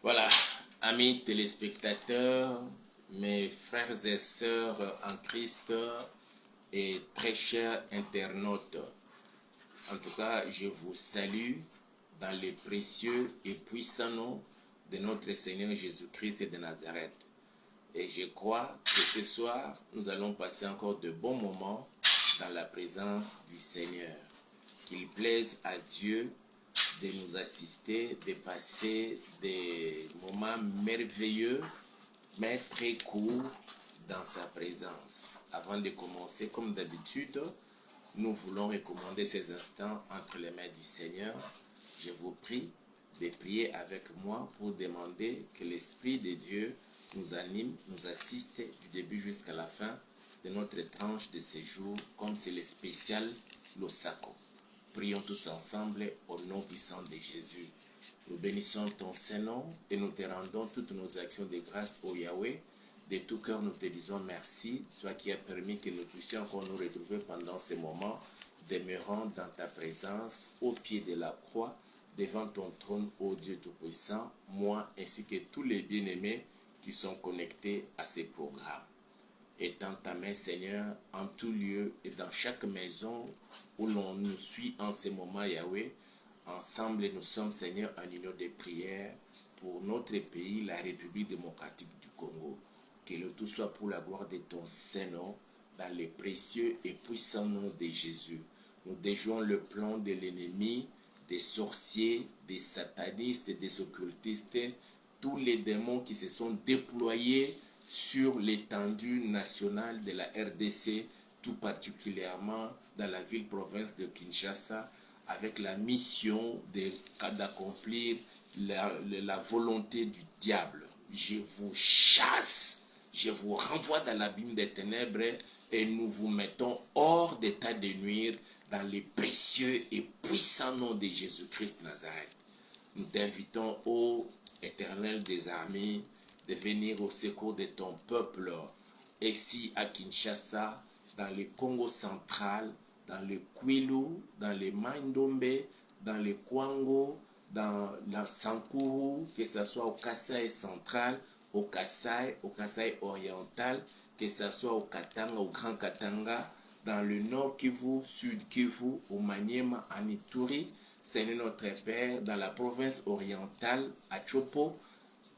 Voilà, amis téléspectateurs, mes frères et sœurs en Christ et très chers internautes. En tout cas, je vous salue dans les précieux et puissants noms de notre Seigneur Jésus-Christ de Nazareth. Et je crois que ce soir, nous allons passer encore de bons moments dans la présence du Seigneur. Qu'il plaise à Dieu de nous assister, de passer des moments merveilleux, mais très courts dans sa présence. Avant de commencer, comme d'habitude, nous voulons recommander ces instants entre les mains du Seigneur. Je vous prie de prier avec moi pour demander que l'Esprit de Dieu nous anime, nous assiste du début jusqu'à la fin de notre tranche de séjour, comme c'est le spécial Losako. Prions tous ensemble au nom puissant de Jésus. Nous bénissons ton Saint-Nom et nous te rendons toutes nos actions de grâce au Yahweh. De tout cœur, nous te disons merci, toi qui as permis que nous puissions encore nous retrouver pendant ces moments, demeurant dans ta présence, au pied de la croix, devant ton trône, ô Dieu Tout-Puissant, moi ainsi que tous les bien-aimés qui sont connectés à ces programmes. Étends ta main, Seigneur, en tout lieu et dans chaque maison où l'on nous suit en ce moment, Yahweh. Ensemble, nous sommes, Seigneur, en union de prière pour notre pays, la République démocratique du Congo. Que le tout soit pour la gloire de ton Saint-Nom, dans les précieux et puissants noms de Jésus. Nous déjouons le plan de l'ennemi, des sorciers, des satanistes, des occultistes, tous les démons qui se sont déployés sur l'étendue nationale de la RDC, tout particulièrement dans la ville-province de Kinshasa, avec la mission d'accomplir la volonté du diable. Je vous chasse, je vous renvoie dans l'abîme des ténèbres et nous vous mettons hors d'état de nuire dans les précieux et puissants noms de Jésus-Christ Nazareth. Nous t'invitons, ô Éternel des armées, de venir au secours de ton peuple, ici à Kinshasa, dans le Congo central, dans le Kwilu, dans le Maindombe, dans le Kwango, dans la Sankuru, que ce soit au Kasaï central, au Kasaï oriental, que ce soit au Katanga, au Grand Katanga, dans le Nord Kivu, Sud Kivu, au Maniema, à Ituri, Seigneur notre Père, dans la province orientale, à Chopo,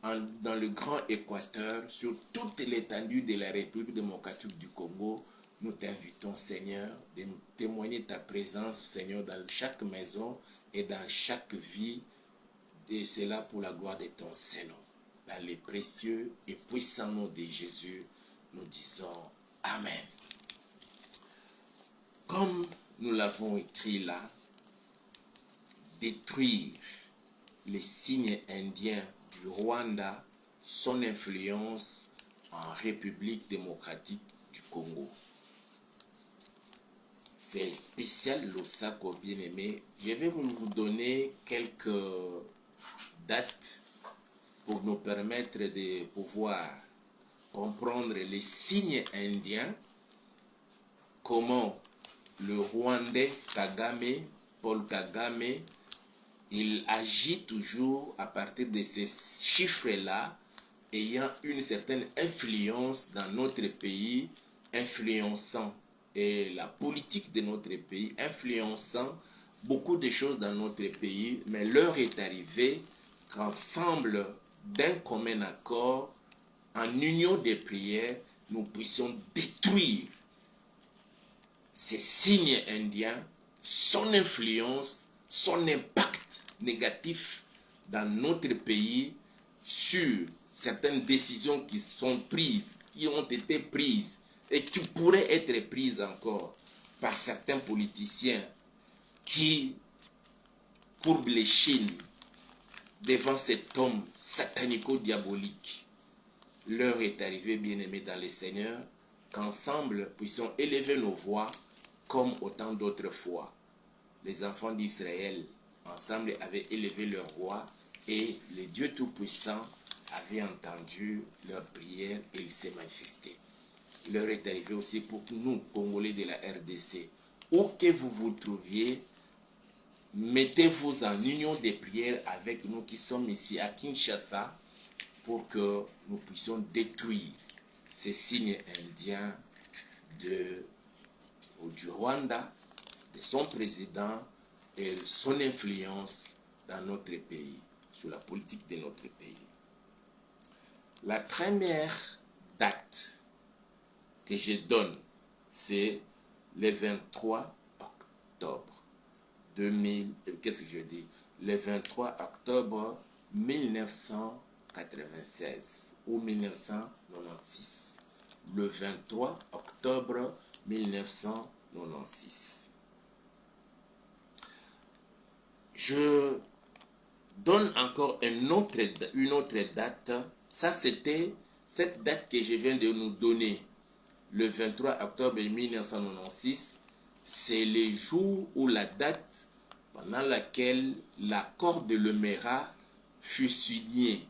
dans le Grand Équateur, sur toute l'étendue de la République démocratique du Congo, nous t'invitons, Seigneur, de nous témoigner ta présence, Seigneur, dans chaque maison et dans chaque vie, et cela pour la gloire de ton Saint-Nom. Dans les précieux et puissants noms de Jésus, nous disons Amen. Comme nous l'avons écrit là, détruire les signes indiens du Rwanda, son influence en République démocratique du Congo. C'est spécial Losako bien-aimé. Je vais vous donner quelques dates pour nous permettre de pouvoir comprendre les signes indiens, comment le Rwandais Kagame, Paul Kagame, il agit toujours à partir de ces chiffres-là, ayant une certaine influence dans notre pays, influençant la politique de notre pays, influençant beaucoup de choses dans notre pays, mais l'heure est arrivée qu'ensemble, d'un commun accord, en union de prière, nous puissions détruire ces signes indiens, son influence, son impact négatif dans notre pays sur certaines décisions qui sont prises, qui ont été prises et qui pourraient être prises encore par certains politiciens qui courbent les chines devant cet homme satanico-diabolique. L'heure est arrivée, bien-aimés dans le Seigneur, qu'ensemble puissions élever nos voix comme au temps d'autrefois. Les enfants d'Israël, ensemble, avaient élevé leur roi et le Dieu Tout-Puissant avait entendu leur prière et il s'est manifesté. L'heure est arrivée aussi pour nous, Congolais de la RDC, où que vous vous trouviez, mettez-vous en union des prières avec nous qui sommes ici à Kinshasa pour que nous puissions détruire ces signes indiens du Rwanda, de son président et son influence dans notre pays, sur la politique de notre pays. La première date que je donne, c'est le 23 octobre 2000, qu'est-ce que je dis? Le 23 octobre 1996 ou 1996. Le 23 octobre 1996. Je donne encore une autre date. Ça, c'était cette date que je viens de nous donner. Le 23 octobre 1996, c'est le jour ou la date pendant laquelle l'accord de Lemera fut signé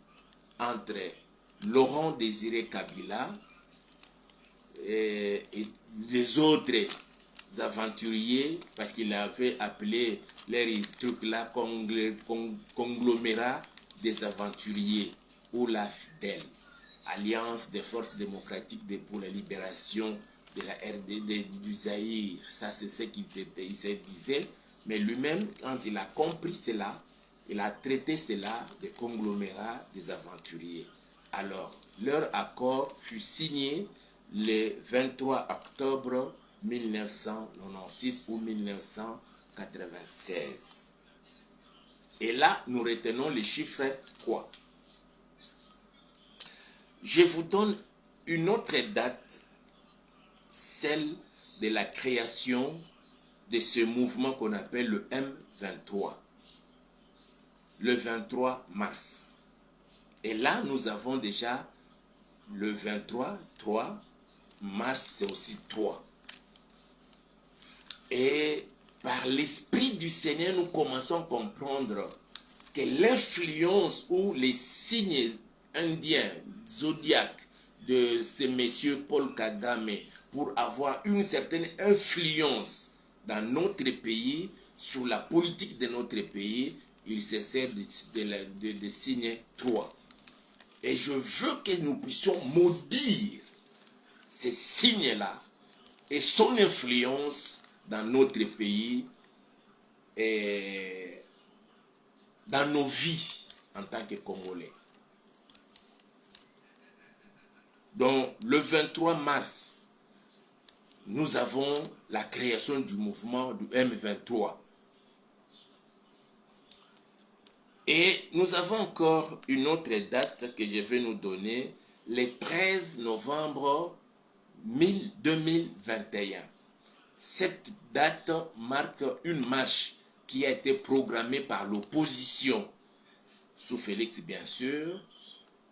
entre Laurent Désiré Kabila et les autres aventuriers, parce qu'il avait appelé les trucs là conglomérat des aventuriers ou la FDL, Alliance des forces démocratiques pour la libération de la RDD du Zaïre. Ça, c'est ce qu'il se disait. Mais lui-même, quand il a compris cela, il a traité cela de conglomérat des aventuriers. Alors, leur accord fut signé le 23 octobre 1996 ou 1996. Et là, nous retenons le chiffre 3. Je vous donne une autre date, celle de la création de ce mouvement qu'on appelle le M23, le 23 mars. Et là, nous avons déjà le 23, 3, mars, c'est aussi 3. Et par l'Esprit du Seigneur, nous commençons à comprendre que l'influence ou les signes indiens, zodiaques de ces messieurs Paul Kagame pour avoir une certaine influence dans notre pays, sur la politique de notre pays, il se sert de signes 3. Et je veux que nous puissions maudire ces signes-là et son influence dans notre pays et dans nos vies en tant que Congolais. Donc, le 23 mars, nous avons la création du mouvement du M23. Et nous avons encore une autre date que je vais nous donner, le 13 novembre 2021. Cette date marque une marche qui a été programmée par l'opposition, sous Félix bien sûr.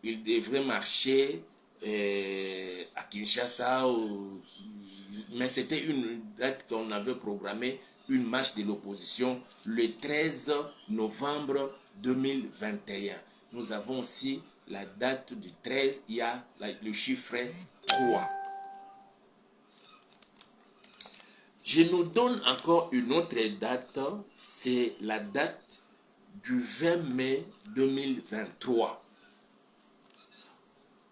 Il devrait marcher à Kinshasa, mais c'était une date qu'on avait programmée, une marche de l'opposition, le 13 novembre 2021. Nous avons aussi la date du 13, il y a le chiffre 3. Je nous donne encore une autre date, c'est la date du 20 mai 2023.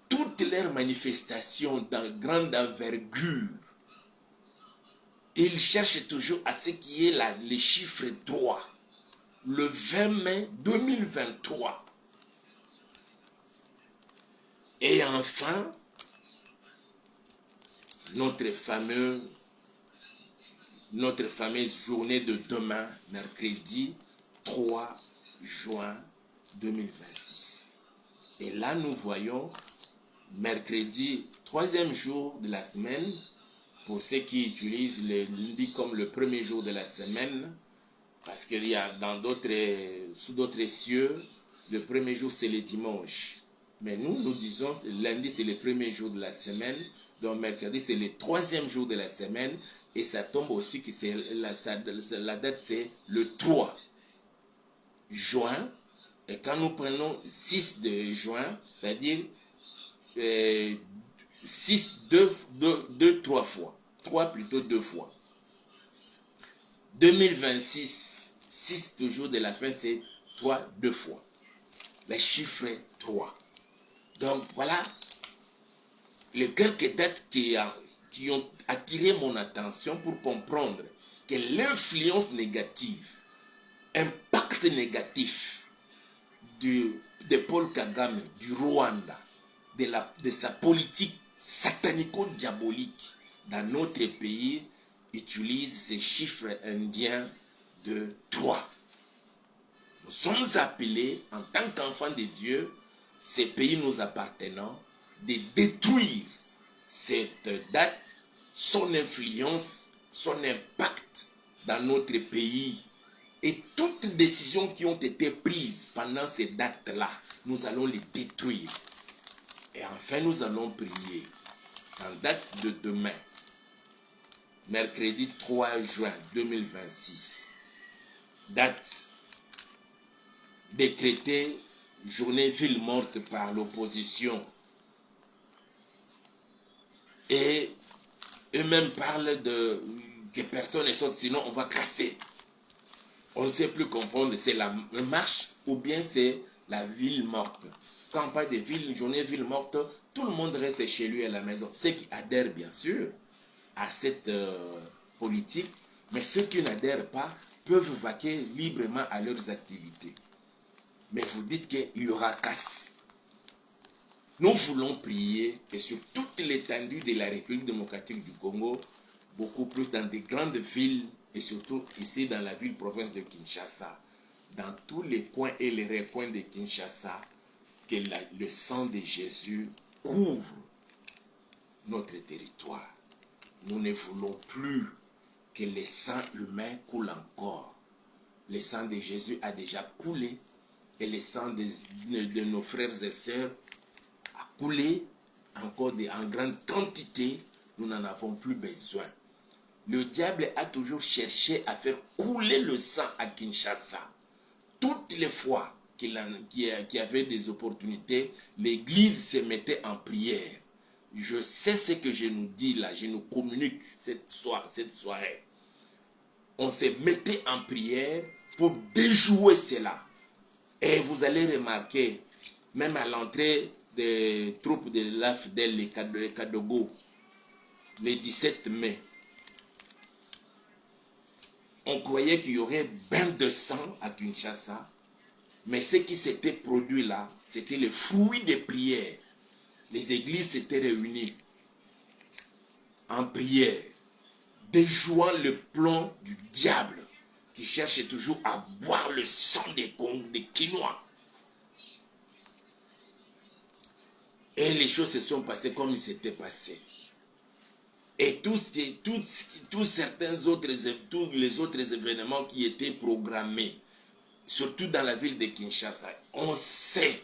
Toutes leurs manifestations dans grande envergure, ils cherchent toujours à ce qui est le chiffre 3. Le 20 mai 2023. Et enfin, notre fameuse journée de demain, mercredi 3 juin 2026. Et là, nous voyons mercredi, troisième jour de la semaine, pour ceux qui utilisent le lundi comme le premier jour de la semaine, parce qu'il y a sous d'autres cieux, le premier jour c'est le dimanche. Mais nous disons lundi c'est le premier jour de la semaine, donc mercredi c'est le troisième jour de la semaine, et ça tombe aussi que la date c'est le 3 juin, et quand nous prenons 6 de juin, c'est-à-dire 6, 3 fois, 3 plutôt 2 fois. 2026, 6 toujours de la fin, c'est 3 deux fois. Le chiffre 3. Donc voilà les quelques dates qui ont attiré mon attention pour comprendre que l'influence négative, impact négatif de Paul Kagame, du Rwanda, de sa politique satanico-diabolique dans notre pays, utilise ces chiffres indiens de 3. Nous sommes appelés, en tant qu'enfants de Dieu, ces pays nous appartenant, de détruire cette date, son influence, son impact dans notre pays. Et toutes les décisions qui ont été prises pendant ces dates-là, nous allons les détruire. Et enfin, nous allons prier en date de demain, mercredi 3 juin 2026, date décrétée journée ville morte par l'opposition. Et eux-mêmes parlent que personne ne sorte, sinon on va casser. On ne sait plus comprendre, c'est la marche ou bien c'est la ville morte. Quand on parle de journée ville morte, tout le monde reste chez lui à la maison. Ceux qui adhèrent bien sûr à cette politique, mais ceux qui n'adhèrent pas peuvent vaquer librement à leurs activités. Mais vous dites qu'il y aura casse. Nous voulons prier que sur toute l'étendue de la République démocratique du Congo, beaucoup plus dans des grandes villes et surtout ici dans la ville-province de Kinshasa, dans tous les coins et les recoins de Kinshasa, que le sang de Jésus couvre notre territoire. Nous ne voulons plus que le sang humain coule encore. Le sang de Jésus a déjà coulé et le sang de nos frères et sœurs a coulé encore en grande quantité. Nous n'en avons plus besoin. Le diable a toujours cherché à faire couler le sang à Kinshasa. Toutes les fois qu'il y avait des opportunités, l'église se mettait en prière. Je sais ce que je nous dis là, je nous communique cette soirée. On se mettait en prière pour déjouer cela. Et vous allez remarquer, même à l'entrée des troupes de l'AFDEL, les Kadogo, le 17 mai, on croyait qu'il y aurait bain de sang à Kinshasa, mais ce qui s'était produit là, c'était le fruit des prières. Les églises s'étaient réunies en prière, déjouant le plan du diable qui cherche toujours à boire le sang des Kinois. Et les choses se sont passées comme il s'était passé. Et tous les autres événements qui étaient programmés, surtout dans la ville de Kinshasa, on sait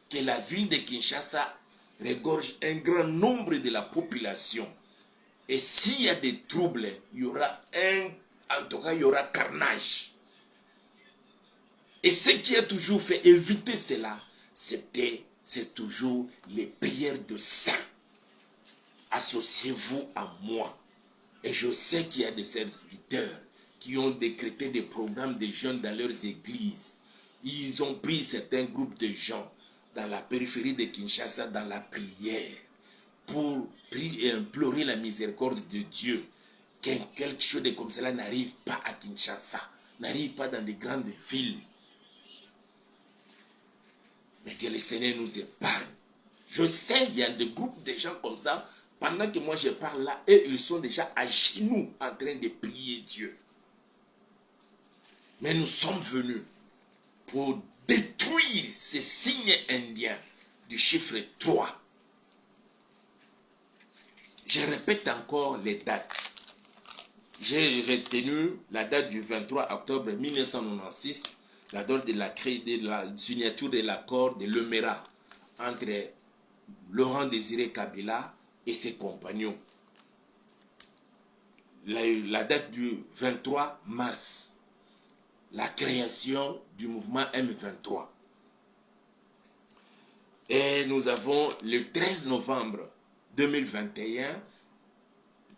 que la ville de Kinshasa regorge un grand nombre de la population. Et s'il y a des troubles, il y aura il y aura carnage. Et ce qui a toujours fait éviter cela, c'est toujours les prières de saints. Associez-vous à moi. Et je sais qu'il y a des serviteurs qui ont décrété des programmes de jeunes dans leurs églises. Ils ont pris certains groupes de gens dans la périphérie de Kinshasa dans la prière pour prier et implorer la miséricorde de Dieu. Que quelque chose de comme cela n'arrive pas à Kinshasa, n'arrive pas dans les grandes villes. Mais que le Seigneur nous épargne. Je sais, il y a des groupes de gens comme ça. Pendant que moi je parle là, eux ils sont déjà à genoux en train de prier Dieu. Mais nous sommes venus pour détruire ces signes indiens du chiffre 3. Je répète encore les dates. J'ai retenu la date du 23 octobre 1996, la date de la signature de l'accord de Lemera entre Laurent Désiré Kabila et ses compagnons. La date du 23 mars, la création du mouvement M23. Et nous avons le 13 novembre 2021,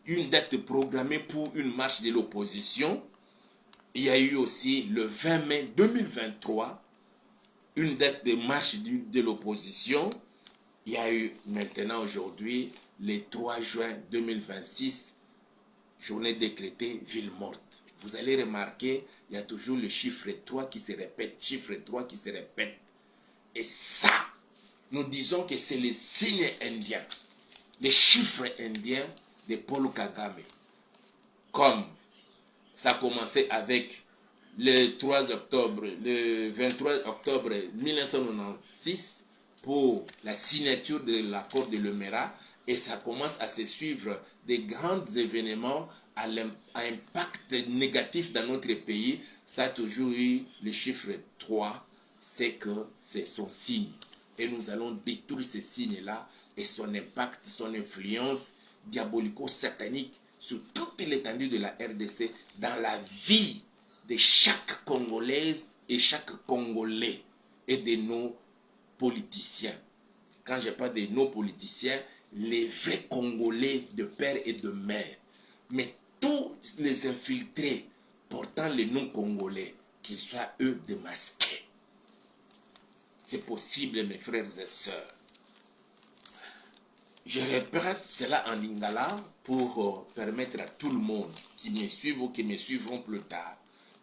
une date programmée pour une marche de l'opposition Il y a eu aussi le 20 mai 2023, une date de marche de l'opposition. Il y a eu maintenant aujourd'hui, le 3 juin 2026, journée décrétée, ville morte. Vous allez remarquer, il y a toujours le chiffre 3 qui se répète, chiffre 3 qui se répète. Et ça, nous disons que c'est le signe indien, les chiffres indiens de Paul Kagame. Comme ça a commencé avec le 3 octobre, le 23 octobre 1996 pour la signature de l'accord de Lemera, et ça commence à se suivre des grands événements à impact négatif dans notre pays. Ça a toujours eu le chiffre 3, c'est que c'est son signe. Et nous allons détruire ce signe-là et son impact, son influence diabolico-satanique sur toute l'étendue de la RDC, dans la vie de chaque Congolaise et chaque Congolais et de nos politiciens. Quand je parle de nos politiciens, les vrais Congolais de père et de mère, mais tous les infiltrés portant les noms congolais, qu'ils soient eux démasqués. C'est possible, mes frères et sœurs. Je répète cela en lingala pour permettre à tout le monde qui me suivent ou qui me suivront plus tard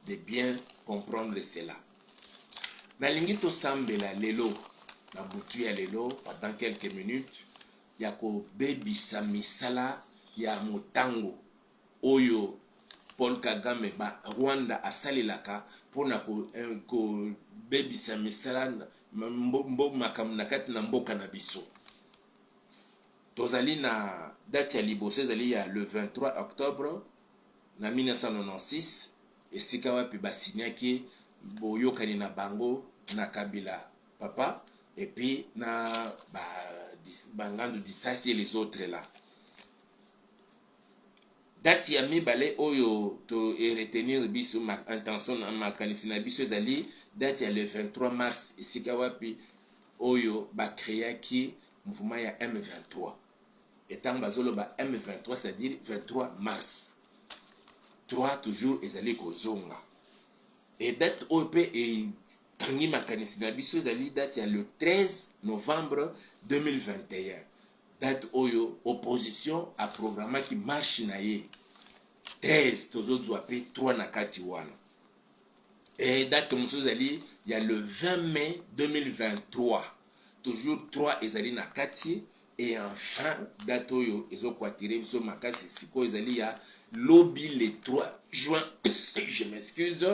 de bien comprendre cela. Nalingi to sambela lelo na butu ya lelo pendant quelques minutes ya ko bebisa misala ya motango oyo Paul Kagame ba Rwanda asalelaka pona ko bebisa misala mbo makamu na kati na mboka na biso. Tozali na date ya liboso ezali ya le 23 octobre na 1996 esika wapi basinyaki boyokani na bango na Kabila papa et puis na bangando disasi et les autres là. Date ya mibale oyo to retenir biso ma intention na makanisi na biso ezali date ya le 23 mars esika wapi oyo ba créaki mouvement ya M23. Et tant bazoloba M23, c'est-à-dire 23 mars. 3 toujours ezali kozonga. Et date OP et tangi makanisi na biso ezali date ya le 13 novembre 2021. Date oyo opposition a programme qui marche na ye. 13 tozo ape 3 na kati wana. Et date mosusu ezali ya le 20 mai 2023. Toujours 3 ezali na kati. Et enfin, date oyo ezokwatire biso makasi siko ezali ya lobby le 3 juin, je m'excuse,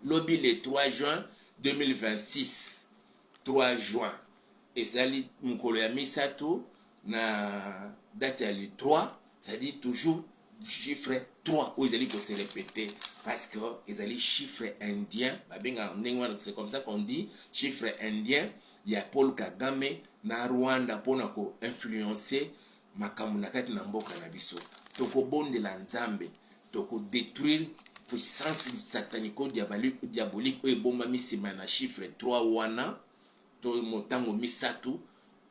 lobby le 3 juin 2026, 3 juin, ezali mukolo ya misato na date ya le 3, c'est-à-dire toujours chiffre 3 oyo ezali ko se répéter parce que ezali chiffre indien, babenga ndenge, c'est comme ça qu'on dit, chiffre indien ya Paul Kagame na Rwanda pona ko influencer makambo na kati na mboka na biso. Toko bondela nzambe, toko détruire puissance satanico diabolique oyo bomba misima na chiffre 3 wana to motango misatu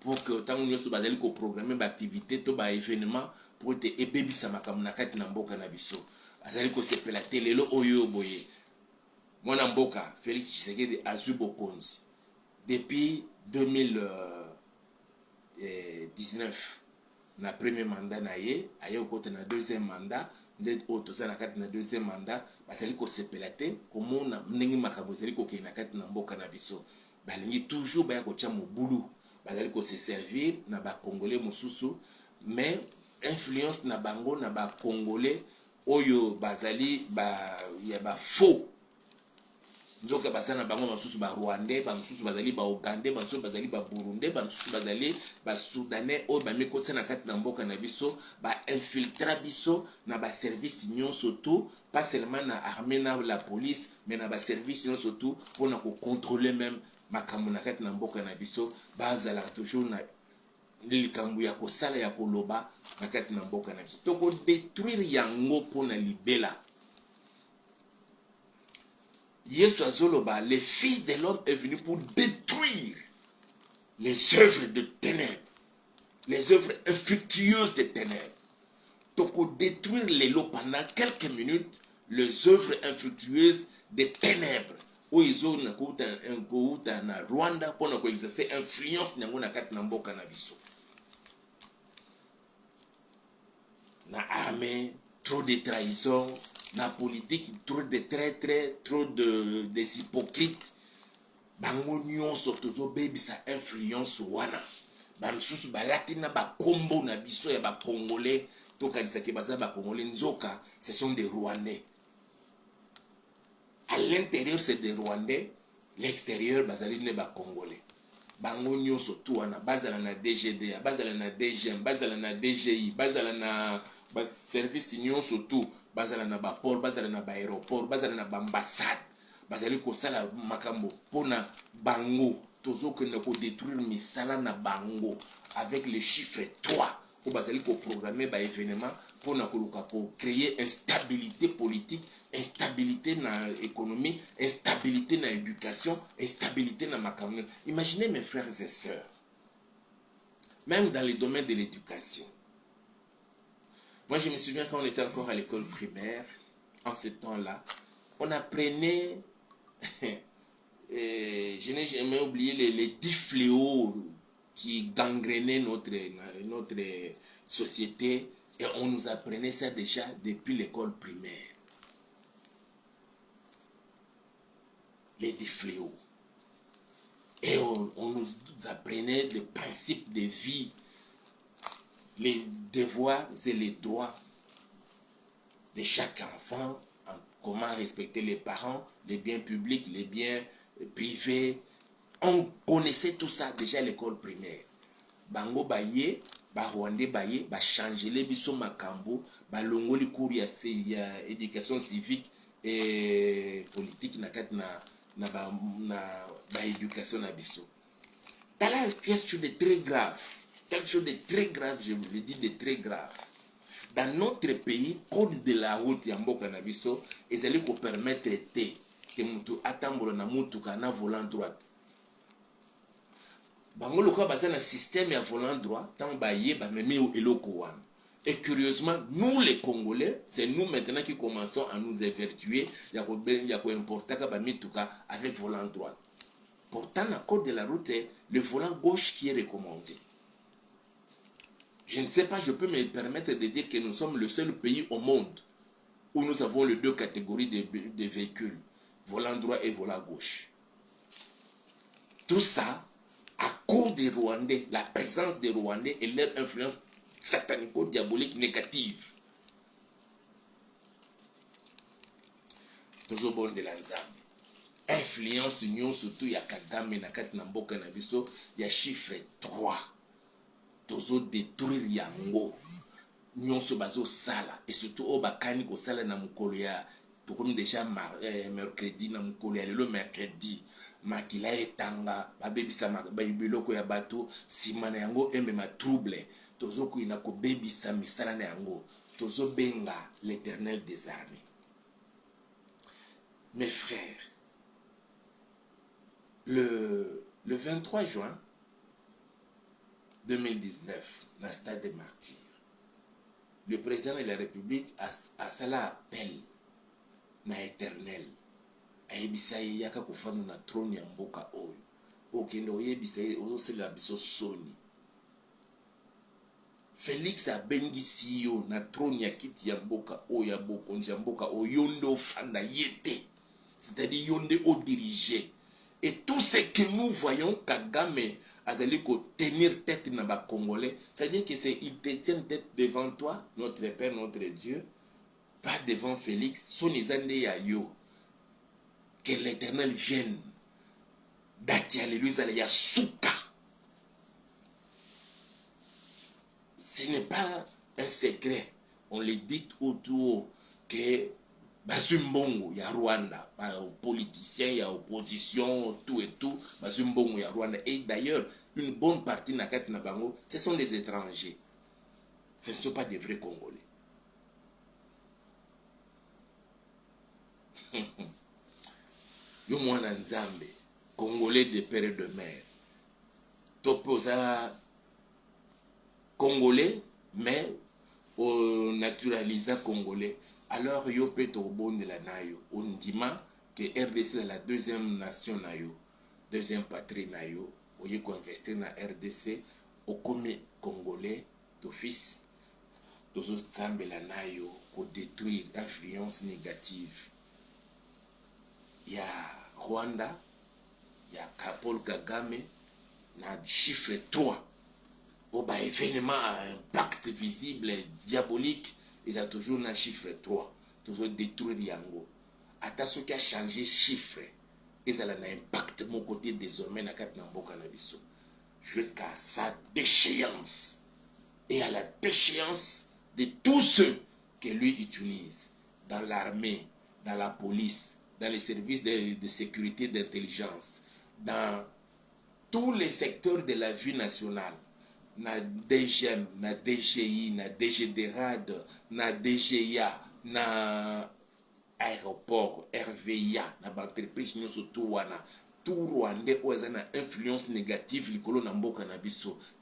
pour que tango nyoso bazali ko programmer ba activité to ba événement pour te ebebisa makambo na kati na mboka na biso. Azali ko sepela telelo oyo boye. Mwana mboka Félix Tshisekedi azwi bokonzi depuis 2019 na premier mandat na ye aye okota na deuxième mandat nde otoza na kati na deuxième mandat bazali ko sepela te komona ndenge makambo ezali ko kena kati na mboka na biso balingi toujours baya ko tia mobulu bazali ko se servir na ba congolais mosusu mais influence na bango na ba congolais oyo bazali ya ba faux nzoka basana bango basusu ba Rwandais, basusu bazali ba Ougandais, basusu bazali ba Burundais, basusu bazali ba Soudanais oyo bamikotisa na kati na mboka na biso ba infiltra biso na ba service nyonso tout, pas seulement na armée na la police mais na ba service nyonso tout pour na ko contrôler même makambo na kati na mboka na biso bazala toujours na likambo ya kosala ya koloba na kati na mboka na biso to ko détruire yango pona libela. Yesu azoloba, le Fils de l'homme est venu pour détruire les œuvres de ténèbres, les œuvres infructueuses des ténèbres. Donc, pour détruire les lots pendant quelques minutes, les œuvres infructueuses des ténèbres. Où ils ont na Rwanda pour exercer influence na kati na mboka na biso. Na armée, trop de trahison, na politique, trop de traîtres, trop des hypocrites. Bango nyonso tozo baby sa influence wana. Bamsusu balati na ba kombo na biso ya ba congolais, to kanisa ke baza ba congolais nzoka, ce sont des Rwandais. À l'intérieur c'est des Rwandais, l'extérieur bazali ne ba congolais. Bango nyonso to wana bazala na DGD, bazala na DGM, bazala na DGI, bazala na ba service nyonso to, bazala na ba port, bazala na ba aéroport, bazala na ba ambassade. Bazali kosala makambo pona bango tozo que ne ko détruire misala na bango avec le chiffre 3 ko bazali ko programmer ba événement pona koluka ko créer instabilité politique, instabilité na économie, instabilité na éducation, instabilité na makambo. Imaginez mes frères et sœurs, même dans le domaine de l'éducation. Moi je me souviens quand on était encore à l'école primaire, en ce temps-là, on apprenait je n'ai jamais oublié les 10 fléaux qui gangrenaient notre société, et on nous apprenait ça déjà depuis l'école primaire. Les 10 fléaux. Et on nous apprenait des principes de vie, les devoirs et les droits de chaque enfant, comment respecter les parents, les biens publics, les biens privés. On connaissait tout ça déjà à l'école primaire. Bango baye, ba Rwandais baye, ba changer les biso makambo, ba longo li cours ya éducation civique et politique na kat na ba éducation na biso. T'as là quelque chose de très grave. Quelque chose de très grave, je vous le dis, de très grave. Dans notre pays, code de la route ya mboka na biso ezali ko permettre que mutu atambola na mutuka na volant droite. Bango loka baza na système ya volant droit, tant baye ba memi eloko wana. Et curieusement, nous les Congolais, c'est nous maintenant qui commençons à nous évertuer ya ko importer ka ba mituka avec volant droit. Pourtant, dans le code de la route, le volant gauche qui est recommandé. Je ne sais pas, je peux me permettre de dire que nous sommes le seul pays au monde où nous avons les deux catégories de véhicules, volant droit et volant gauche. Tout ça à cause des Rwandais, la présence des Rwandais et leur influence satanico-diabolique négative. Toujours bon de l'ensemble. Influence union surtout ya Kagame na kati na mboka na biso ya chiffre 3. Tozo détruire yango nyonso bazo sala, et surtout o bakani ko sala na mukolo ya tokomi déjà mercredi, na mukolo ya lelo mercredi makila etanga babebisa biloko ya bato sima na yango emema trouble. Tozo kuina ko bebisa misala na yango, tozo benga l'Éternel des armées. Mes frères, le 23 juin 2019, dans le stade des martyrs, le président de la République a cela appel na éternel. Ayebisa yaka kufanda na trône ya mboka oyo. Okende oyebisa ozosela biso soni. Félix abengisi yo na trône ya kiti ya mboka oyo ya bokonzi ya mboka oyo nde ofanda yete. C'est-à-dire yonde au diriger. Et tout ce que nous voyons, Kagame a d'aller tenir tête dans les Congolais, c'est-à-dire qu'il te tient tête devant toi, notre Père, notre Dieu, pas devant Félix, son isande ya yo. Que l'Éternel vienne. Dati alléluia, ya souka. Ce n'est pas un secret. On le dit autour que Bazumbongo ya Rwanda, politiciens, il y a opposition, tout et tout, Bazumbongo ya Rwanda. Et d'ailleurs, une bonne partie na kati na bango, ce sont des étrangers. Ce ne sont pas des vrais Congolais. Yo mwana nzambe, Congolais de père et de mère. Topoza Congolais, mais au naturalisé Congolais. Alors, yo peut au bon de la nayo. On dit que RDC est la deuxième nation nayo, deuxième patrie nayo. Au lieu d'investir dans RDC, au commis congolais d'office, tous les Zambé la nayo pour détruire l'influence négative. Il y a Rwanda, il y a Paul Kagame, il y a chiffre 3. Au bas événement à impact visible et diabolique, ils ont toujours un chiffre 3. Toujours détruire Yango. Attends ce qui a changé chiffre. Ils ont un impact de mon côté désormais dans le cannabis. Jusqu'à sa déchéance. Et à la déchéance de tous ceux que lui utilise dans l'armée, dans la police, dans les services de sécurité d'intelligence, dans tous les secteurs de la vie nationale. Na DGM, na DGI, na DGDRAD, na DGIA, na aéroport, RVIA, na entreprise nyonso tout wana. Tout Rwandais qui a une influence négative,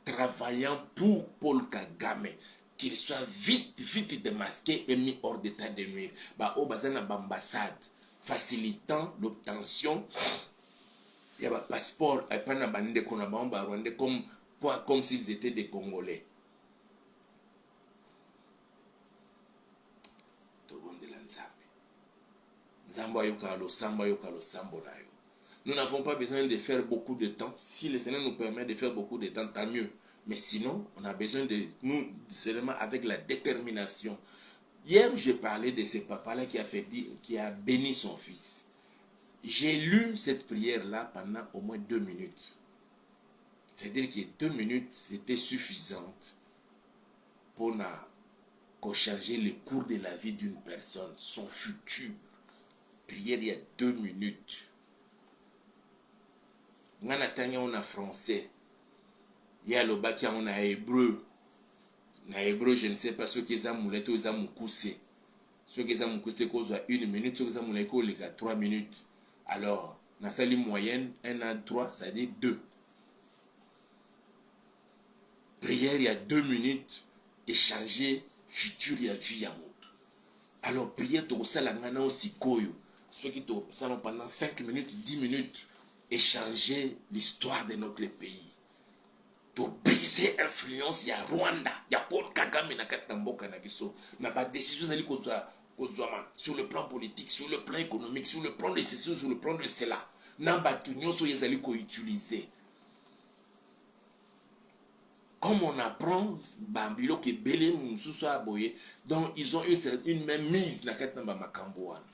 travaillant pour Paul Kagame, qu'il soit vite démasqué et mis hors d'état de nuire. Au bazana ambassade, facilitant l'obtention, il y a un passeport, et pas na bande qu'on a Rwandais comme s'ils étaient des Congolais. Tout le monde est là, Nzambe yokalo, samba yokalo, sambo nayo. Nous n'avons pas besoin de faire beaucoup de temps. Si le Seigneur nous permet de faire beaucoup de temps, tant mieux. Mais sinon, on a besoin de nous, seulement avec la détermination. Hier, j'ai parlé de ce papa-là qui a béni son fils. J'ai lu cette prière-là pendant au moins 2 minutes. C'est-à-dire que 2 minutes, c'était suffisante pour changer le cours de la vie d'une personne, son futur. Prière il y a 2 minutes. On a français. Il y a le bac, on a hébreu. Na hébreu, je ne sais pas ce qu'ils ont moulé, ils ont moussé. Ceux qui ont moussé, ils ont 1 minute, ceux qui ont moulé, ils ont 3 minutes. Alors, dans la salle moyenne, 1 à 3, ça veut dire 2. Prière, il y a 2 minutes. Échanger, futur, il y a vie à mot. Alors, prière, tu as la ngana aussi koyo. Ceux qui ont pendant 5 minutes, 10 minutes. Échanger l'histoire de notre pays. Pour briser l'influence, il y a Rwanda, il y a Paul Kagame na Katamboka na biso. Na ba décision sur le plan politique, sur le plan économique, sur le plan de ceci, sur le plan de cela. Na ba tunyo so yezali ko utiliser. Comme on apprend, Bambilo qui belé mususu aboye, donc ils ont une même mise na Katamba makambo wana.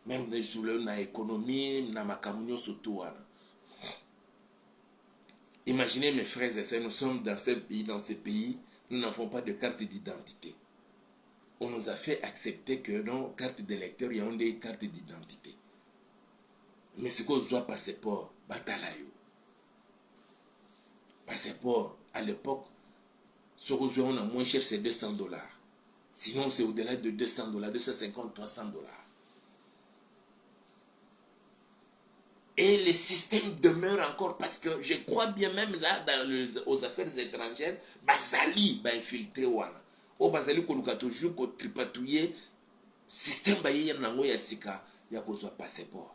Même sur l'économie, na makambo surtout wana. Imaginez mes frères et sœurs, nous sommes dans ce pays, nous n'avons pas de carte d'identité. On nous a fait accepter que nos cartes d'électeurs, il y a des cartes d'identité. Mais ce qu'on doit passeport, batalayo. Passeport, à l'époque, ce qu'on a moins cher, c'est $200. Sinon, c'est au-delà de $200, $250, $300. Et le système demeure encore parce que je crois bien même là aux affaires étrangères, Basali va infiltrer wana. O Basali koluka toujours ko tripatouiller système ba yé nango ya sika ya kozwa passeport.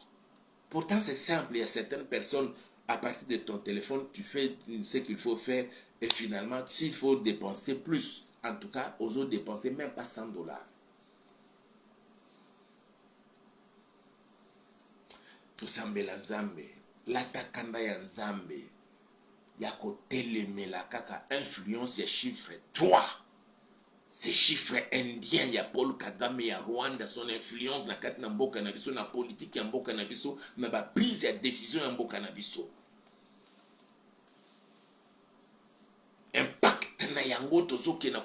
Pourtant c'est simple, il y a certaines personnes à partir de ton téléphone, tu fais ce qu'il faut faire et finalement s'il faut dépenser plus, en tout cas, aux autres dépenser même pas $100. Tusambela Nzambe, l'atakanda ya Nzambe, ya kotelemela kaka influence ya chiffre 3. Ces chiffres indiens, ya Paul Kagame, ya Rwanda, son influence na kati na mboka na biso, na politique ya mboka na biso, na ba prise ya décision ya mboka na biso. Impact na yango tozoke na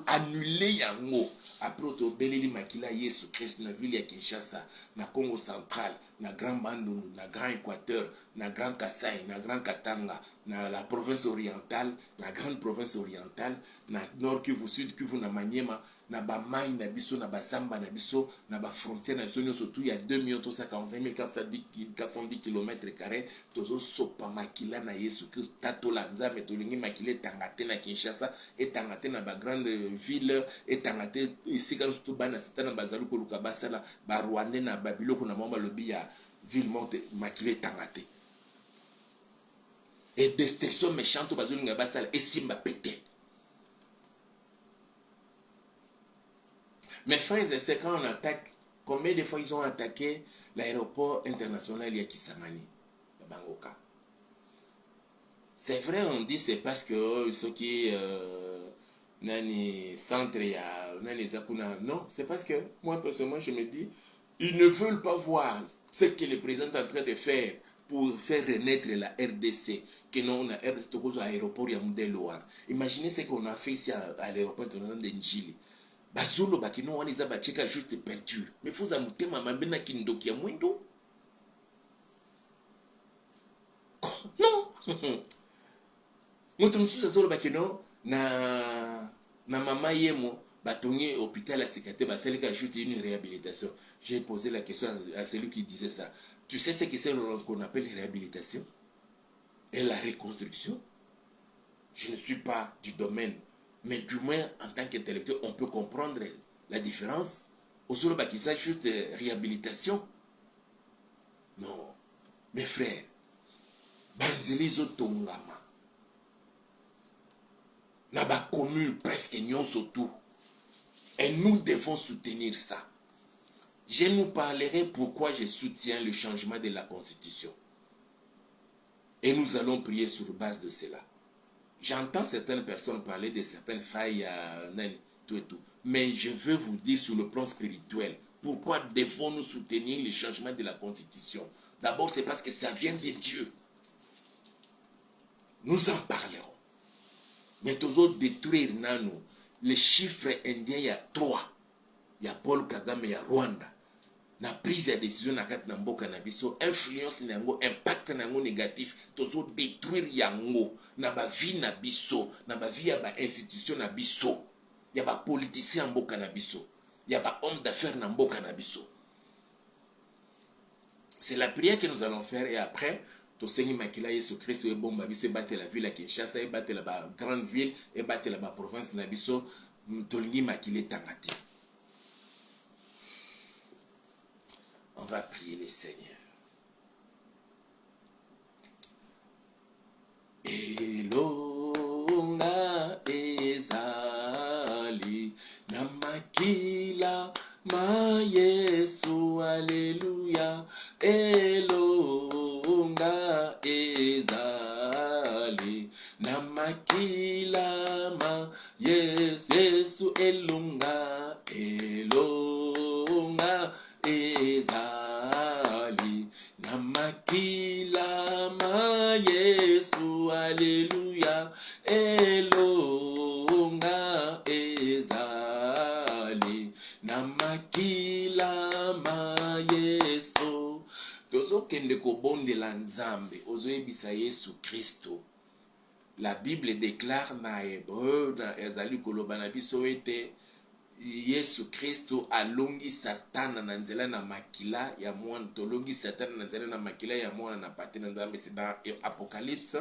annuler yango. Après to beleli makila Yesu Christ na ville ya Kinshasa, na Congo central, na Grand Bandundu, na Grand Équateur, na Grand Kasaï, na Grand Katanga, na la province orientale, na grande province orientale, na Nord Kivu, Sud Kivu, na Maniema, na ba mai na biso na ba zamba na biso na ba frontière na biso surtout il y a 2 345 410 km². Tozo sopa makila na Yesu Christ tatola nzambe tolingi makila etangate na Kinshasa etangate na ba grande ville etangate isika surtout bana satana bazalu koluka basala ba Rwanda na Babiloko na mama lobi ya ville morte makila etangate et destruction méchante bazolinga basala esimba pété. Mes frères et sœurs, quand on attaque, combien de fois ils ont attaqué l'aéroport international de Kisangani, Bangoka? C'est vrai, on dit c'est parce que ceux qui nani centre ya nani zakuna. Non, c'est parce que moi personnellement je me dis ils ne veulent pas voir ce que le président est en train de faire pour faire renaître la RDC, que non, on a RDC à l'aéroport ya Moudelouar. Imaginez ce qu'on a fait ici à l'aéroport international de Njili. Bazolo bakino wani za bacheka juste peinture. Mais faut amutema mambena kindoki ya mwindo. Non. Mutu mususa zolo bakino na mama yemo batongi hôpital à Sekate baselika juste une réhabilitation. J'ai posé la question à celui qui disait ça. Tu sais ce que c'est qu'on appelle réhabilitation et la reconstruction? Je ne suis pas du domaine. Mais du moins, en tant qu'intellectuel, on peut comprendre la différence. Au solo qu'il s'agit juste de réhabilitation. Non. Mes frères, Banzelizo Tongama. Naba commune presque nyon surtout. Et nous devons soutenir ça. Je nous parlerai pourquoi je soutiens le changement de la Constitution. Et nous allons prier sur base de cela. J'entends certaines personnes parler de certaines failles, tout et tout. Mais je veux vous dire sur le plan spirituel, pourquoi devons-nous soutenir le changement de la Constitution? D'abord, c'est parce que ça vient de Dieu. Nous en parlerons. Mais toujours détruire nano. Les chiffres indiens, il y a 3. Il y a Paul Kagame, il y a Rwanda. Na prise de décision na kat na mboka na biso, influence na yango, impact na yango négatif, tozo détruire yango na ba vie na biso, na ba vie ya ba institution na biso, ya ba politicien mboka na biso, ya ba homme d'affaires na mboka na biso. C'est la prière que nous allons faire et après to sengi makila Yesu Christ e bomba biso e battre la ville à Kinshasa, e battre la ba grande ville, e battre la ba province na biso, tolingi makila tangati. On va prier le Seigneur. Elonga ezali namakila ma Yesu, alléluia. Elonga ezali namakila ma Yesu, elonga ezali namakila ma Yesu, alléluia. Elonga ezali namakila ma Yesu. Tozo kende kobondela nzambe ozoyebisa Yesu Kristo. La Bible déclare na Hébreu na ezali koloba na biso ete Yesu Kristo alongi Satana na nzela na makila ya mwana, tolongi Satana na nzela na makila ya mwana na pate na nzambe, c'est dans Apocalypse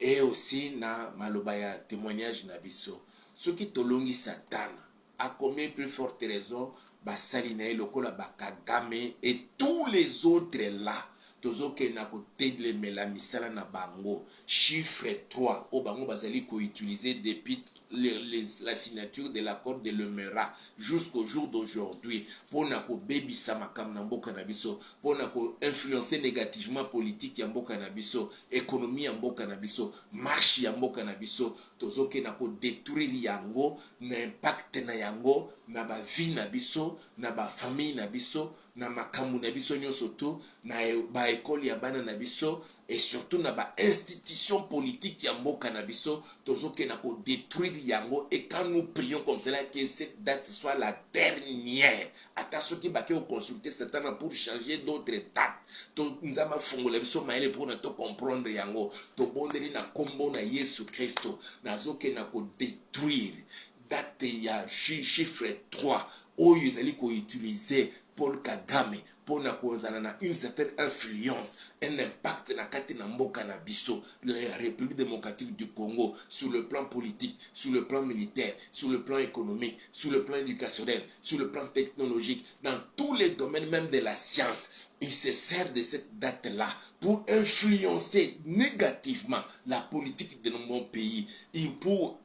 et aussi na maloba ya témoignage na biso. Soki tolongi Satana, à combien plus forte raison basali na lokola bakagame et tous les autres là. Tozoke na côté de la misala na bango chiffre 3 au bango bazali ko utiliser depuis la signature de l'accord de Lemera jusqu'au jour d'aujourd'hui pour na ko bebisa makam na mboka na biso, pour na ko influencer négativement politique ya mboka na biso, économie ya mboka na biso, marche ya mboka na biso. Tozoke na ko détruire yango na impact na yango na ba vie na biso, na ba famille na biso, na makamu na biso nyonso to, na ba école ya bana na biso, et surtout na ba institution politique ya mboka na biso. Tozoke na ko détruire yango. Et quand nous prions comme cela, que cette date soit la dernière. Attention qui baké au consulter Satan pour changer d'autres dates. To nzama fongola biso maele pour na to comprendre yango. To bondeli na kombo na Yesu Kristo. Na zoke na ko détruire date ya chiffre 3 oyo ezali koutilize Paul Kagame pour une certaine influence, un impact na kati na mboka na biso, la République démocratique du Congo, sur le plan politique, sur le plan militaire, sur le plan économique, sur le plan éducationnel, sur le plan technologique, dans tous les domaines même de la science. Il se sert de cette date-là pour influencer négativement la politique de mon pays et pour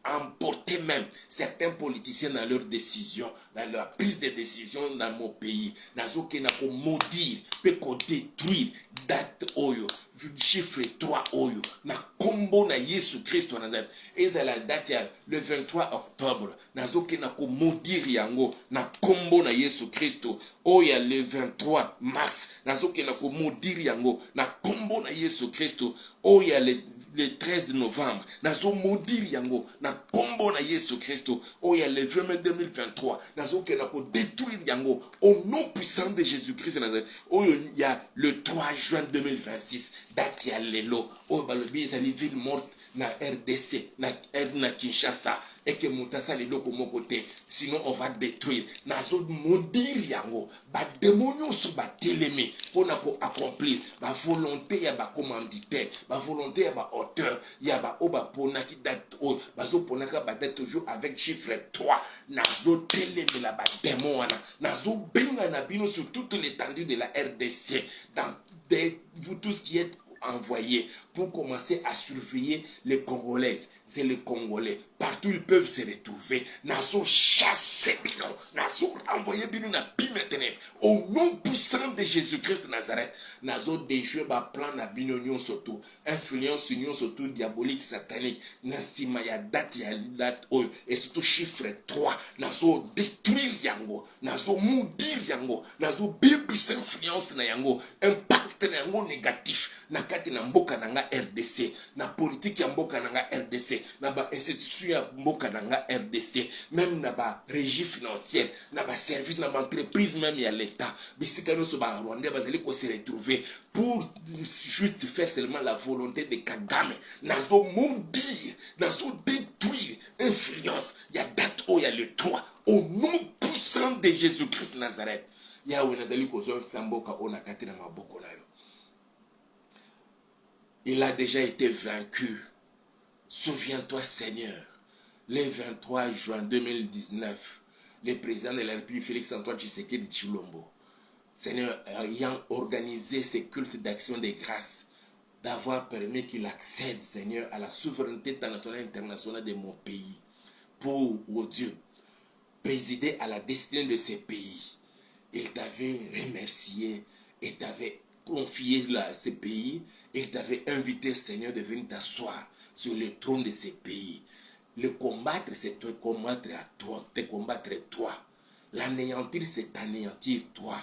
emporter même certains politiciens dans leurs décisions, dans leur prise de décision dans mon pays. Nazoke na ko maudire, peut ko détruire date oyo, chiffre 3 oyo, na kombo na Yesu Christo na date. Et c'est la date le 23 octobre. Nazoke na ko maudire yango, na kombo na Yesu Christo. Oya le 23 mars. Nazoke na ko maudire yango, na kombo na Yesu Christo. Oya le 13 novembre, nazo maudire yango, na kombo na Yesu Christo. Oya le 20 mai 2023, nazo ke na ko détruire yango, au nom puissant de Jésus-Christ Nazareth. Oyo ya le 3 juin 2026, date ya lelo. Oyo balobi ezali ville morte na RDC, na Kinshasa. Et que Moutassa les deux comme côté, sinon on va détruire. Nazo maudire yango, ba démonio sur ba télémé pour accomplir ba volonté ya ba commanditaire, ba volonté ya ba auteur, ya ba oba pona qui date o, ba zo pona ka ba date toujours avec chiffre 3. Nazo télémé la ba démon wana, nazo benga na bino sur toute l'étendue de la RDC, dans vous tous qui êtes envoyés pour commencer à surveiller les Congolaises et les Congolais. Partout ils peuvent se retrouver. Nazo chasser bilan. Nazo envoyer bilan na bimeteneb. Au nom puissant de Jésus-Christ Nazareth. Nazo déjouer ba plan na binonion surtout. Influence union surtout diabolique satanique. Nasima ya date oyo. Et surtout chiffre 3. Nazo détruire yango. Nazo moudir yango. Nazo bibis influence na yango. Impact na yango négatif. Na kati na mboka nanga RDC, na politique ya mboka nanga RDC, na ba institution ya mboka nanga RDC, même na ba régie financière, na ba service, na ba entreprise même ya l'État. Bisika noso ba Rwanda bazali ko se retrouver pour juste faire seulement la volonté de Kagame. Nazo maudire, nazo détruire influence. Ya date o ya le 3 au nom puissant de Jésus-Christ Nazareth. Ya we nazali ko zo mboka ona kati na maboko na yo. Il a déjà été vaincu. Souviens-toi, Seigneur, le 23 juin 2019, le président de la République, Félix-Antoine Tshisekedi Tshilombo, Seigneur, ayant organisé ces cultes d'action de grâce, d'avoir permis qu'il accède, Seigneur, à la souveraineté nationale et internationale de mon pays, pour, oh Dieu, présider à la destinée de ces pays. Il t'avait remercié et t'avait confié ce pays. Il t'avait invité, Seigneur, de venir t'asseoir sur le trône de ces pays. Le combattre, c'est te combattre à toi, te combattre toi. L'anéantir, c'est t'anéantir toi.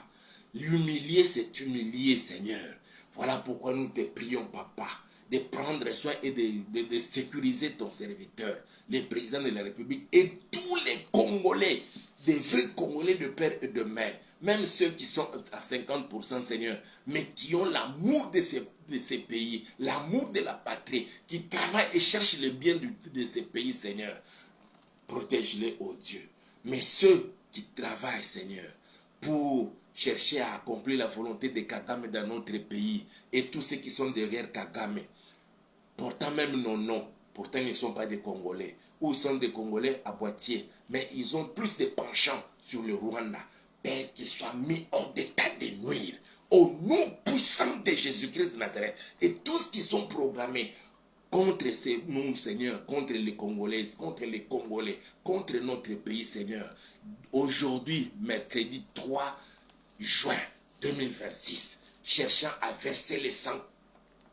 L'humilier, c'est t'humilier, Seigneur. Voilà pourquoi nous te prions, Papa, de prendre soin et de sécuriser ton serviteur, le président de la République et tous les Congolais, des vrais Congolais de père et de mère, même ceux qui sont à 50%, Seigneur, mais qui ont l'amour de ces pays, l'amour de la patrie, qui travaillent et cherchent le bien de ces pays, Seigneur. Protège-les, oh Dieu. Mais ceux qui travaillent, Seigneur, pour chercher à accomplir la volonté de Kagame dans notre pays, et tous ceux qui sont derrière Kagame, portant même nos noms, pourtant ils ne sont pas des Congolais, ou ils sont des Congolais à boîtier, mais ils ont plus de penchants sur le Rwanda. Père, qu'ils soient mis hors d'état de nuire, au nom puissant de Jésus-Christ de Nazareth, et tous qui sont programmés contre nous, Seigneur, contre les Congolaises, contre les Congolais, contre notre pays, Seigneur. Aujourd'hui, mercredi 3 juin 2026, cherchant à verser le sang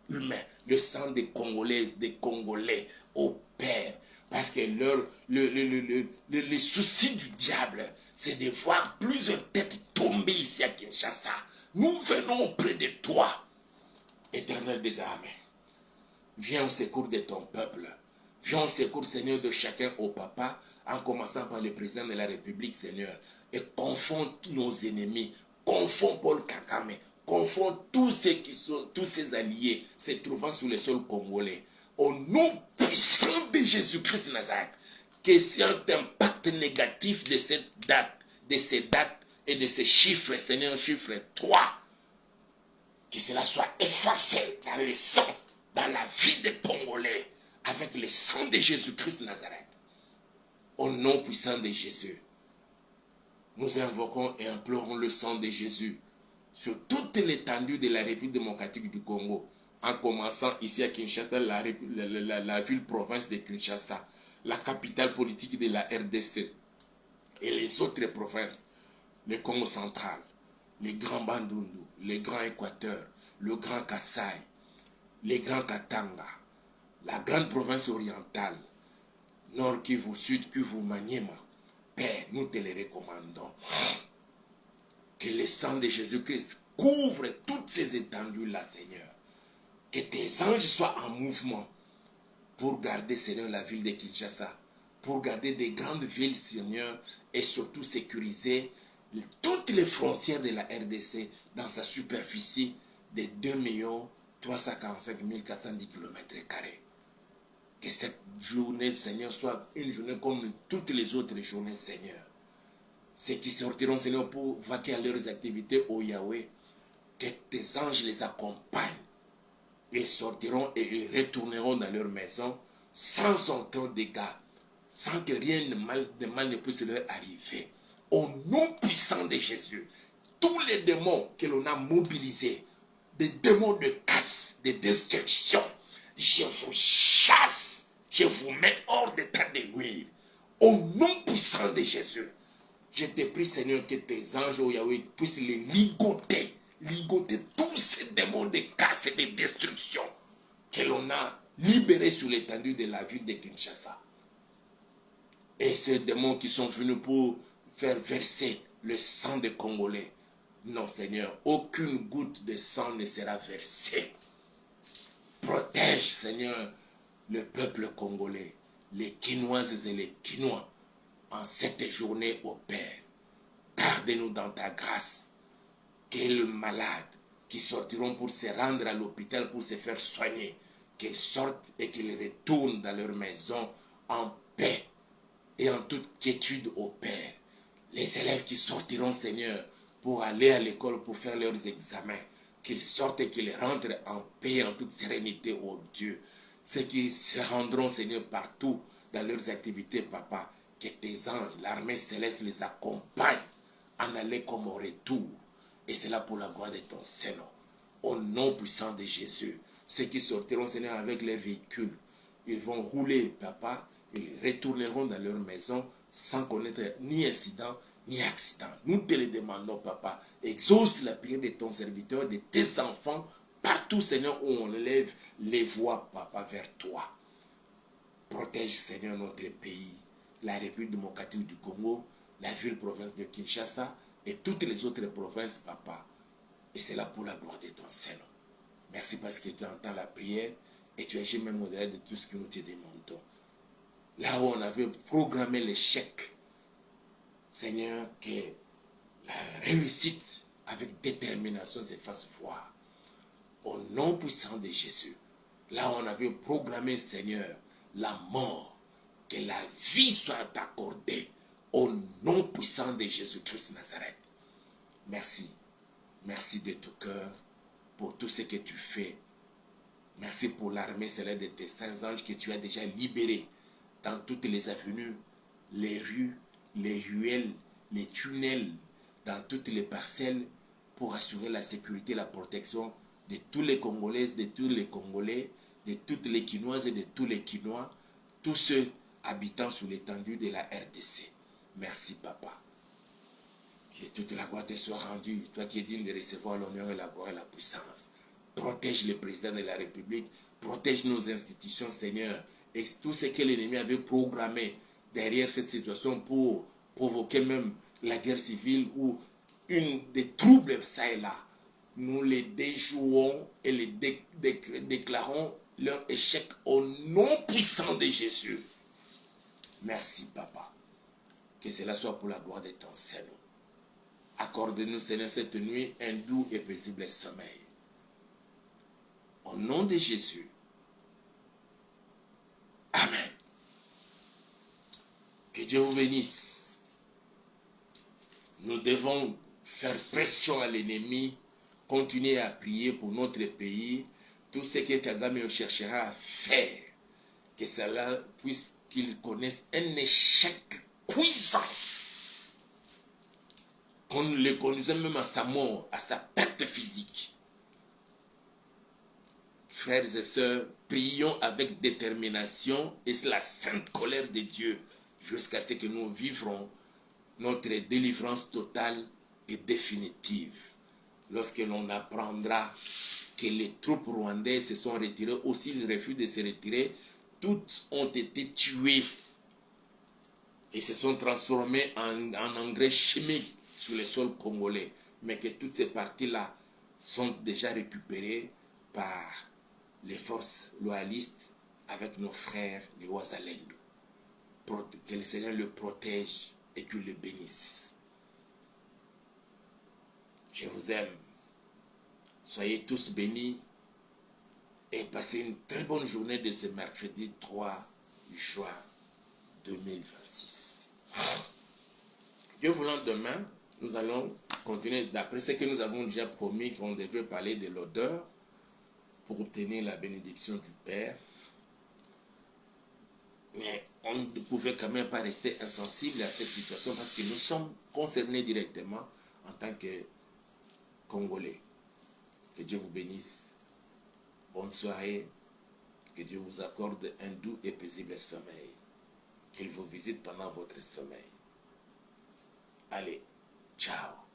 humain, le sang des Congolaises, des Congolais au Père. Parce que le souci du diable, c'est de voir plusieurs têtes tomber ici à Kinshasa. Nous venons auprès de toi, Éternel des armées. Viens au secours de ton peuple. Viens au secours, Seigneur, de chacun au Papa, en commençant par le président de la République, Seigneur. Et confonds nos ennemis. Confonds Paul Kagame. Confonds tous ces alliés se trouvant sur le sol congolais. Au nom puissant de Jésus-Christ de Nazareth, que cet impact négatif de cette date, de ces dates et de ces chiffres, Seigneur, chiffre 3, que cela soit effacé dans le sang, dans la vie des Congolais, avec le sang de Jésus-Christ de Nazareth. Au nom puissant de Jésus, nous invoquons et implorons le sang de Jésus sur toute l'étendue de la République démocratique du Congo, en commençant ici à Kinshasa, la ville-province de Kinshasa, la capitale politique de la RDC, et les autres provinces, le Congo central, le Grand Bandundu, le Grand Équateur, le Grand Kassai, le Grand Katanga, la grande province orientale, Nord Kivu, Sud Kivu, Maniema. Père, nous te les recommandons. Que le sang de Jésus-Christ couvre toutes ces étendues-là, Seigneur. Que tes anges soient en mouvement pour garder, Seigneur, la ville de Kinshasa, pour garder des grandes villes, Seigneur, et surtout sécuriser toutes les frontières de la RDC dans sa superficie de 2 345 410 km². Que cette journée, Seigneur, soit une journée comme toutes les autres journées, Seigneur. Ceux qui sortiront, Seigneur, pour vaquer à leurs activités au Yahweh, que tes anges les accompagnent. Ils sortiront et ils retourneront dans leur maison sans aucun dégât, sans que rien de mal ne puisse leur arriver. Au nom puissant de Jésus, tous les démons que l'on a mobilisés, des démons de casse, de destruction, je vous chasse, je vous mets hors d'état de nuire. Au nom puissant de Jésus, je te prie, Seigneur, que tes anges, oh Yahweh, puissent les ligoter tous ces démons de casse et de destruction que l'on a libérés sur l'étendue de la ville de Kinshasa. Et ces démons qui sont venus pour faire verser le sang des Congolais. Non, Seigneur, aucune goutte de sang ne sera versée. Protège, Seigneur, le peuple congolais, les Kinoises et les Kinois, en cette journée, ô Père. Garde-nous dans ta grâce. Que les malades qui sortiront pour se rendre à l'hôpital pour se faire soigner, qu'ils sortent et qu'ils retournent dans leur maison en paix et en toute quiétude au Père. Les élèves qui sortiront, Seigneur, pour aller à l'école pour faire leurs examens, qu'ils sortent et qu'ils rentrent en paix et en toute sérénité, ô Dieu. Ceux qui se rendront, Seigneur, partout dans leurs activités, Papa, que tes anges, l'armée céleste les accompagne en aller comme au retour. Et c'est là pour la gloire de ton Seigneur. Au nom puissant de Jésus, ceux qui sortiront, Seigneur, avec les véhicules, ils vont rouler, Papa, ils retourneront dans leur maison sans connaître ni incident, ni accident. Nous te le demandons, Papa. Exauce la prière de ton serviteur, de tes enfants, partout, Seigneur, où on élève les voix, Papa, vers toi. Protège, Seigneur, notre pays, la République démocratique du Congo, la ville-province de Kinshasa et toutes les autres provinces, Papa. Et c'est là pour la gloire de ton Seigneur. Merci parce que tu entends la prière et tu agis même au-delà de tout ce que nous te demandons. Là où on avait programmé l'échec, Seigneur, que la réussite avec détermination se fasse voir. Au nom puissant de Jésus, là où on avait programmé, Seigneur, la mort, que la vie soit accordée au nom puissant de Jésus-Christ de Nazareth. Merci. Merci de tout cœur pour tout ce que tu fais. Merci pour l'armée céleste de tes saints anges que tu as déjà libérés dans toutes les avenues, les rues, les ruelles, les tunnels, dans toutes les parcelles pour assurer la sécurité et la protection de tous les Congolaises, de tous les Congolais, de toutes les Quinoises et de tous les Quinois, tous ceux habitant sur l'étendue de la RDC. Merci, Papa. Que toute la gloire te soit rendue, toi qui es digne de recevoir l'honneur et la gloire et la puissance. Protège le président de la République, protège nos institutions, Seigneur, et tout ce que l'ennemi avait programmé derrière cette situation pour provoquer même la guerre civile ou des troubles ça et là. Nous les déjouons et les déclarons leur échec au nom puissant de Jésus. Merci, Papa. Que cela soit pour la gloire de ton Seigneur. Accorde-nous, Seigneur, cette nuit un doux et paisible sommeil. Au nom de Jésus. Amen. Dieu vous bénisse. Nous devons faire pression à l'ennemi, continuer à prier pour notre pays. Tout ce que Kagame cherchera à faire, que cela puisse qu'il connaisse un échec cuisant. Qu'on le conduise même à sa mort, à sa perte physique. Frères et sœurs, prions avec détermination et c'est la sainte colère de Dieu jusqu'à ce que nous vivrons notre délivrance totale et définitive. Lorsque l'on apprendra que les troupes rwandaises se sont retirées, ou s'ils refusent de se retirer, toutes ont été tuées et se sont transformées en engrais chimiques sur le sol congolais. Mais que toutes ces parties-là sont déjà récupérées par les forces loyalistes avec nos frères, les Wazalendo. Que le Seigneur le protège et qu'il le bénisse. Je vous aime. Soyez tous bénis et passez une très bonne journée de ce mercredi 3 juin 2026. Dieu voulant, demain, nous allons continuer, d'après ce que nous avons déjà promis, qu'on devrait parler de l'odeur pour obtenir la bénédiction du Père. Mais on ne pouvait quand même pas rester insensible à cette situation parce que nous sommes concernés directement en tant que Congolais. Que Dieu vous bénisse. Bonne soirée. Que Dieu vous accorde un doux et paisible sommeil. Qu'il vous visite pendant votre sommeil. Allez, ciao.